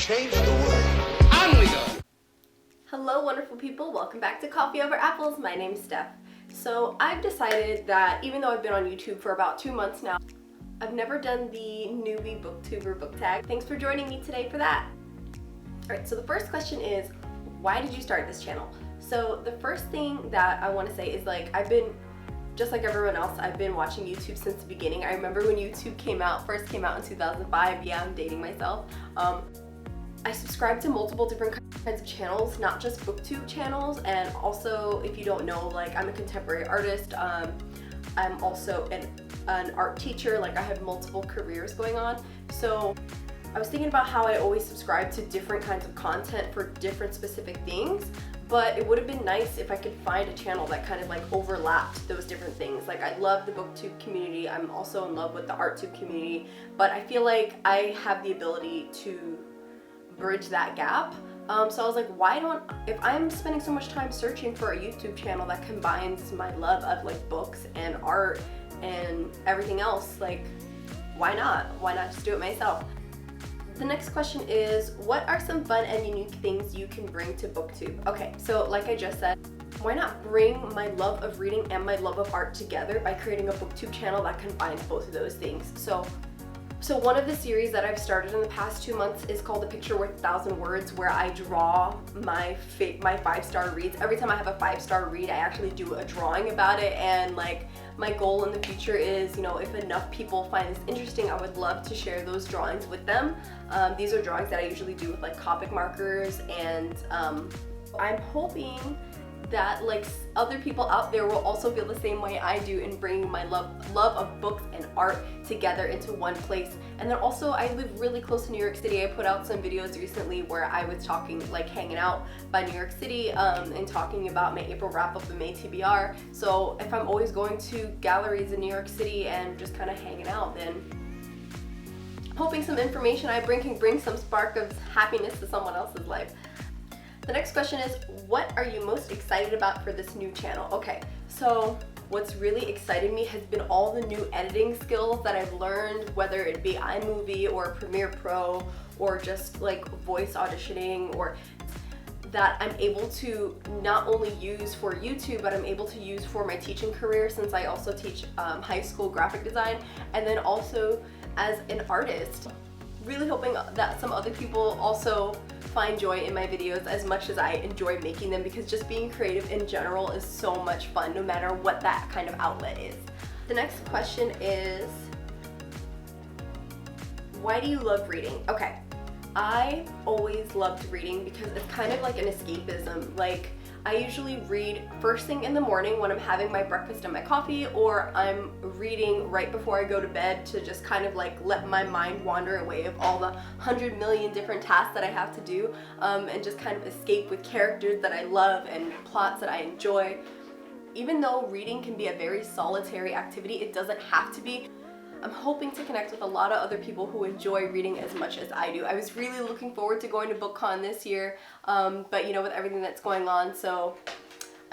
change the world. On we go. Hello wonderful people, welcome back to Coffee Over Apples. My name's Steph. So I've decided that even though I've been on YouTube for about 2 months now, I've never done the newbie booktuber book tag. Thanks for joining me today for that. Alright, so the first question is, why did you start this channel? So the first thing that I want to say is, like, I've been, just like everyone else, I've been watching YouTube since the beginning. I remember when YouTube first came out in 2005. Yeah, I'm dating myself. I subscribe to multiple different kinds of channels, not just booktube channels, and also, if you don't know, like, I'm a contemporary artist. I'm also an art teacher. Like, I have multiple careers going on. So I was thinking about how I always subscribe to different kinds of content for different specific things, but it would have been nice if I could find a channel that kind of like overlapped those different things. Like, I love the booktube community. I'm also in love with the arttube community, but I feel like I have the ability to bridge that gap. So I was like, if I'm spending so much time searching for a YouTube channel that combines my love of like books and art and everything else, like, why not? Why not just do it myself? The next question is, what are some fun and unique things you can bring to booktube? Okay, so like I just said, why not bring my love of reading and my love of art together by creating a booktube channel that combines both of those things? So one of the series that I've started in the past 2 months is called A Picture Worth 1,000 Words, where I draw my 5-star reads. Every time I have a 5-star read, I actually do a drawing about it, and like, my goal in the future is, you know, if enough people find this interesting, I would love to share those drawings with them. These are drawings that I usually do with like Copic markers, and I'm hoping that like other people out there will also feel the same way I do in bringing my love of books and art together into one place. And then also, I live really close to New York City. I put out some videos recently where I was talking, like, hanging out by New York City and talking about my April wrap-up and May TBR. So if I'm always going to galleries in New York City and just kind of hanging out, then I'm hoping some information I bring can bring some spark of happiness to someone else's life. The next question is, what are you most excited about for this new channel? Okay, so what's really excited me has been all the new editing skills that I've learned, whether it be iMovie or Premiere Pro or just like voice auditioning, or that I'm able to not only use for YouTube, but I'm able to use for my teaching career, since I also teach high school graphic design, and then also as an artist. Really hoping that some other people also find joy in my videos as much as I enjoy making them, because just being creative in general is so much fun, no matter what that kind of outlet is. The next question is, why do you love reading? Okay, I always loved reading because it's kind of like an escapism. Like, I usually read first thing in the morning when I'm having my breakfast and my coffee, or I'm reading right before I go to bed to just kind of like let my mind wander away of all the 100 million different tasks that I have to do, and just kind of escape with characters that I love and plots that I enjoy. Even though reading can be a very solitary activity, it doesn't have to be. I'm hoping to connect with a lot of other people who enjoy reading as much as I do. I was really looking forward to going to BookCon this year, but you know, with everything that's going on, so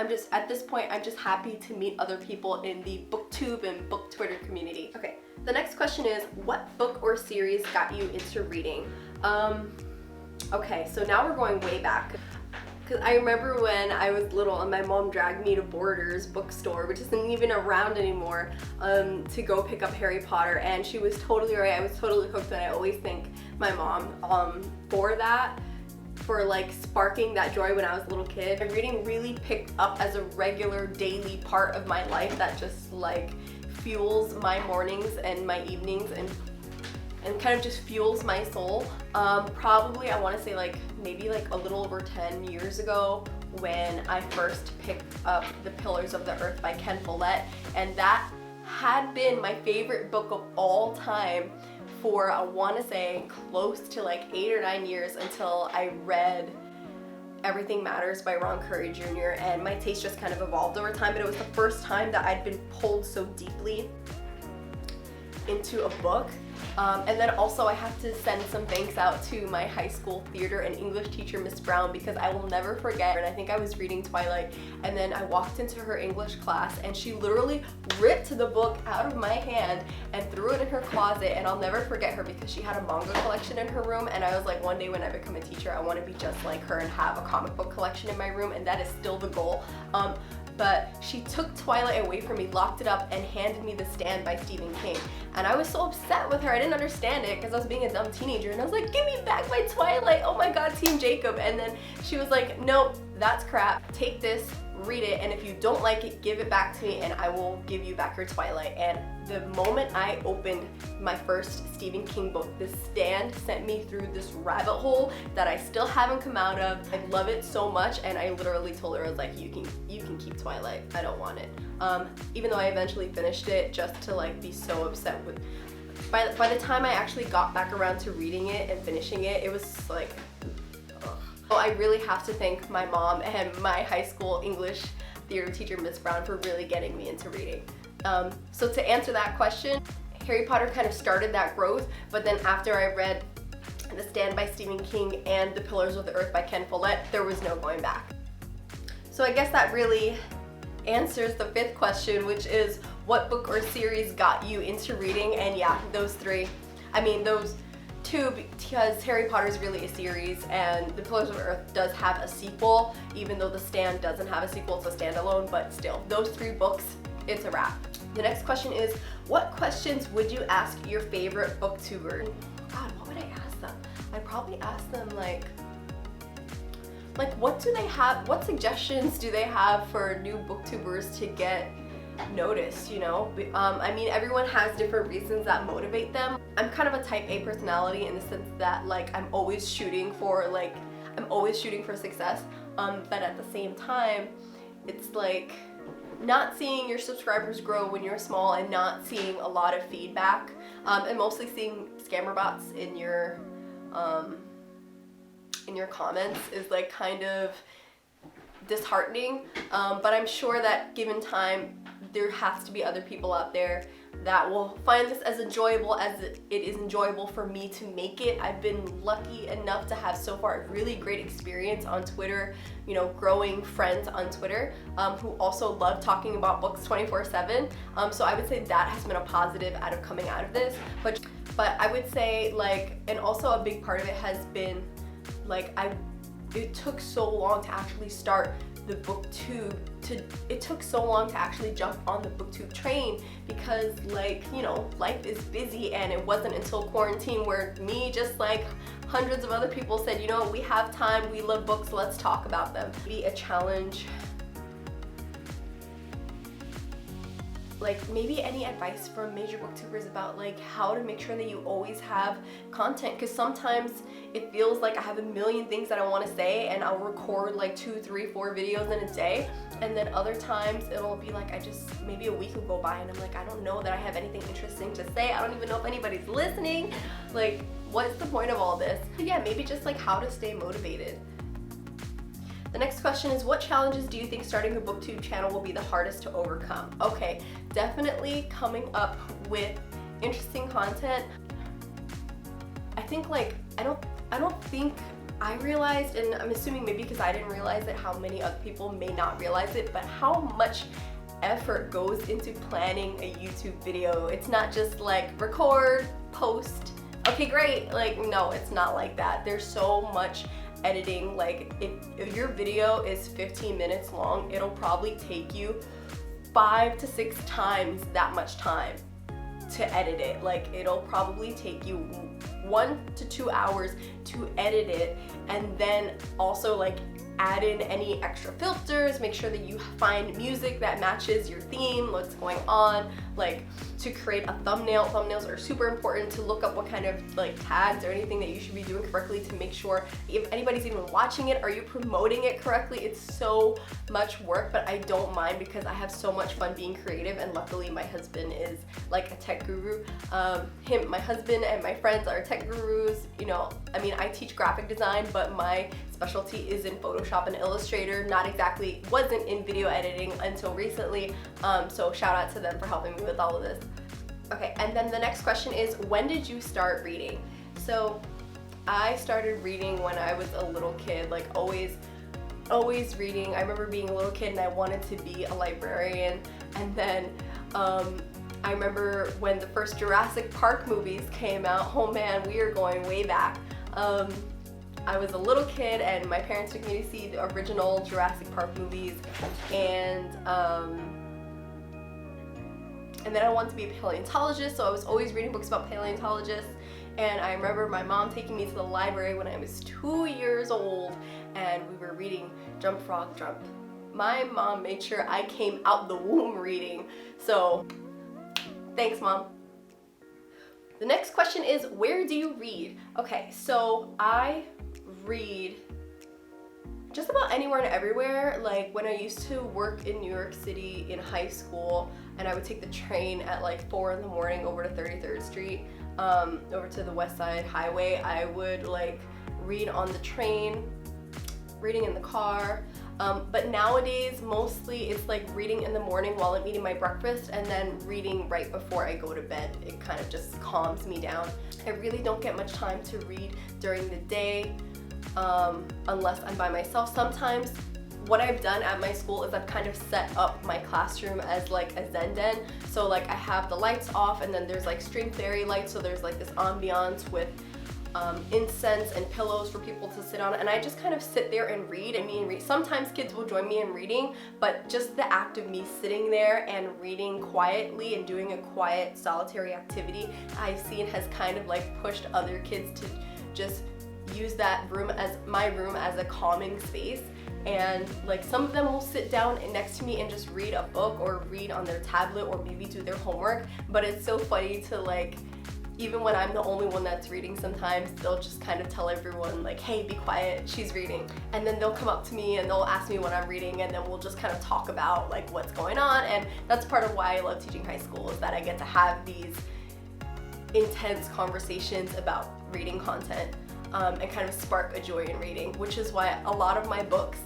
at this point, I'm just happy to meet other people in the booktube and book Twitter community. Okay, the next question is, what book or series got you into reading? Okay, so now we're going way back. Because I remember when I was little and my mom dragged me to Borders bookstore, which isn't even around anymore, to go pick up Harry Potter, and she was totally right. I was totally hooked, and I always thank my mom for like sparking that joy when I was a little kid. And reading really picked up as a regular daily part of my life that just like fuels my mornings and my evenings, and kind of just fuels my soul. Probably, I want to say, like, maybe like a little over 10 years ago, when I first picked up The Pillars of the Earth by Ken Follett, and that had been my favorite book of all time for, I want to say, close to like 8 or 9 years, until I read Everything Matters by Ron Curry Jr., and my taste just kind of evolved over time. But it was the first time that I'd been pulled so deeply into a book. And then also I have to send some thanks out to my high school theater and English teacher, Miss Brown, because I will never forget. And I think I was reading Twilight, and then I walked into her English class and she literally ripped the book out of my hand and threw it in her closet. And I'll never forget her because she had a manga collection in her room, and I was like, one day when I become a teacher, I want to be just like her and have a comic book collection in my room, and that is still the goal. But she took Twilight away from me, locked it up, and handed me The Stand by Stephen King. And I was so upset with her. I didn't understand it because I was being a dumb teenager, and I was like, give me back my Twilight. Oh my God, Team Jacob. And then she was like, nope, that's crap. Take this, read it, and if you don't like it, give it back to me and I will give you back your Twilight. And the moment I opened my first Stephen King book, The Stand sent me through this rabbit hole that I still haven't come out of. I love it so much, and I literally told her, I was like, you can keep Twilight, I don't want it. Even though I eventually finished it, just to like be so upset with, by the time I actually got back around to reading it and finishing it, it was like, ugh. So I really have to thank my mom and my high school English theater teacher, Miss Brown, for really getting me into reading. So to answer that question, Harry Potter kind of started that growth, but then after I read The Stand by Stephen King and The Pillars of the Earth by Ken Follett, there was no going back. So I guess that really answers the fifth question, which is what book or series got you into reading? And yeah, those three. I mean, those two, because Harry Potter is really a series and The Pillars of Earth does have a sequel, even though The Stand doesn't have a sequel, it's a standalone, but still, those three books, it's a wrap. The next question is, what questions would you ask your favorite booktuber? God, what would I ask them? I'd probably ask them like what do they have, what suggestions do they have for new booktubers to get noticed, you know? I mean, everyone has different reasons that motivate them. I'm kind of a type A personality in the sense that like I'm always shooting for success, but at the same time, it's like not seeing your subscribers grow when you're small and not seeing a lot of feedback, and mostly seeing scammer bots in your comments is like kind of disheartening, but I'm sure that given time there has to be other people out there that will find this as enjoyable as it is enjoyable for me to make it. I've been lucky enough to have so far a really great experience on Twitter, you know, growing friends on Twitter who also love talking about books 24/7. So I would say that has been a positive out of coming out of this. But I would say like, and also a big part of it has been like it took so long to actually start the booktube, it took so long to actually jump on the booktube train because like, you know, life is busy, and it wasn't until quarantine where me, just like hundreds of other people, said, you know, we have time, we love books, let's talk about them. Be a challenge. Like maybe any advice from major booktubers about like how to make sure that you always have content, because sometimes it feels like I have a million things that I want to say and I'll record like 2, 3, 4 videos in a day, and then other times it'll be like maybe a week will go by and I'm like, I don't know that I have anything interesting to say, I don't even know if anybody's listening, like what's the point of all this? But yeah, maybe just like how to stay motivated. The next question is, what challenges do you think starting a booktube channel will be the hardest to overcome? Okay, definitely coming up with interesting content. I think like, I don't think I realized, and I'm assuming maybe because I didn't realize it, how many other people may not realize it, but how much effort goes into planning a YouTube video. It's not just like record, post, okay great, like no, it's not like that. There's so much editing. Like if your video is 15 minutes long, it'll probably take you 5 to 6 times that much time to edit it. Like it'll probably take you 1 to 2 hours to edit it, and then also like add in any extra filters, make sure that you find music that matches your theme, what's going on, like to create a thumbnail. Thumbnails are super important, to look up what kind of like tags or anything that you should be doing correctly to make sure if anybody's even watching it, are you promoting it correctly? It's so much work, but I don't mind because I have so much fun being creative, and luckily my husband is like a tech guru. My husband and my friends are tech gurus. You know, I mean, I teach graphic design, but my specialty is in Photoshop and Illustrator, wasn't in video editing until recently, so shout out to them for helping me with all of this. Okay, and then the next question is, when did you start reading? So I started reading when I was a little kid, like always reading. I remember being a little kid and I wanted to be a librarian, and then I remember when the first Jurassic Park movies came out. Oh man, we are going way back. I was a little kid and my parents took me to see the original Jurassic Park movies, and then I wanted to be a paleontologist, so I was always reading books about paleontologists. And I remember my mom taking me to the library when I was 2 years old, and we were reading Jump Frog Jump. My mom made sure I came out the womb reading, so thanks, Mom. The next question is, where do you read? Okay, so I read just about anywhere and everywhere. Like when I used to work in New York City in high school, and I would take the train at like 4 in the morning over to 33rd Street, over to the West Side Highway, I would like read on the train, reading in the car. But nowadays, mostly it's like reading in the morning while I'm eating my breakfast, and then reading right before I go to bed. It kind of just calms me down. I really don't get much time to read during the day, unless I'm by myself. Sometimes what I've done at my school is I've kind of set up my classroom as like a zen den. So like I have the lights off, and then there's like string fairy lights, so there's like this ambiance with incense and pillows for people to sit on, and I just kind of sit there and read. Sometimes kids will join me in reading, but just the act of me sitting there and reading quietly and doing a quiet solitary activity, I've seen has kind of like pushed other kids to just use that room as my room as a calming space. And like some of them will sit down next to me and just read a book or read on their tablet or maybe do their homework. But it's so funny to like, even when I'm the only one that's reading, sometimes they'll just kind of tell everyone like, hey, be quiet, she's reading. And then they'll come up to me and they'll ask me what I'm reading, and then we'll just kind of talk about like what's going on. And that's part of why I love teaching high school, is that I get to have these intense conversations about reading content, and kind of spark a joy in reading, which is why a lot of my books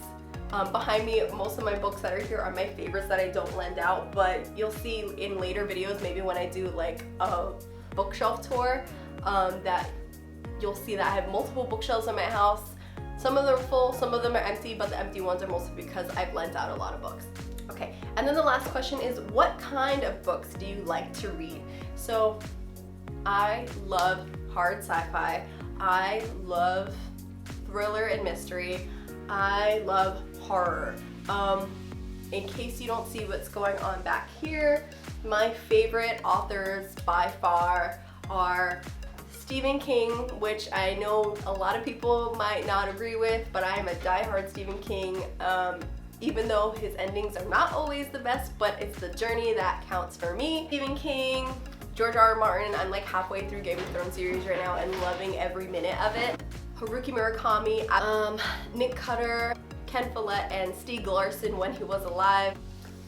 behind me, most of my books that are here are my favorites that I don't lend out, but you'll see in later videos, maybe when I do like a bookshelf tour, that you'll see that I have multiple bookshelves in my house. Some of them are full, some of them are empty, but the empty ones are mostly because I've lent out a lot of books. Okay, and then the last question is, what kind of books do you like to read? So I love hard sci-fi, I love thriller and mystery, I love horror. In case you don't see what's going on back here, my favorite authors by far are Stephen King, which I know a lot of people might not agree with, but I am a diehard Stephen King, even though his endings are not always the best, but it's the journey that counts for me. Stephen King, George R. R. Martin, I'm like halfway through Game of Thrones series right now and loving every minute of it. Haruki Murakami, Nick Cutter, Ken Follett, and Stieg Larsson when he was alive.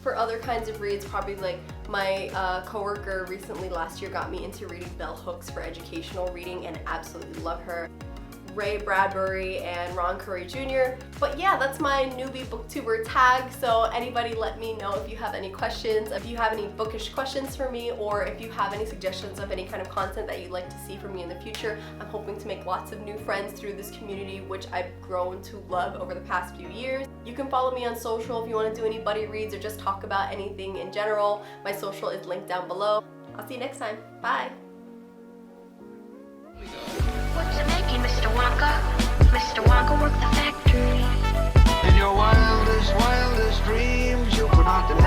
For other kinds of reads, probably like my coworker recently last year got me into reading Bell Hooks for educational reading, and absolutely love her. Ray Bradbury and Ron Curry Jr. But yeah, that's my newbie booktuber tag, so anybody let me know if you have any questions, if you have any bookish questions for me, or if you have any suggestions of any kind of content that you'd like to see from me in the future. I'm hoping to make lots of new friends through this community, which I've grown to love over the past few years. You can follow me on social if you want to do any buddy reads or just talk about anything in general. My social is linked down below. I'll see you next time. Bye! What's it making, Mr. Wonka? Mr. Wonka worked the factory. In your wildest dreams, you could not deny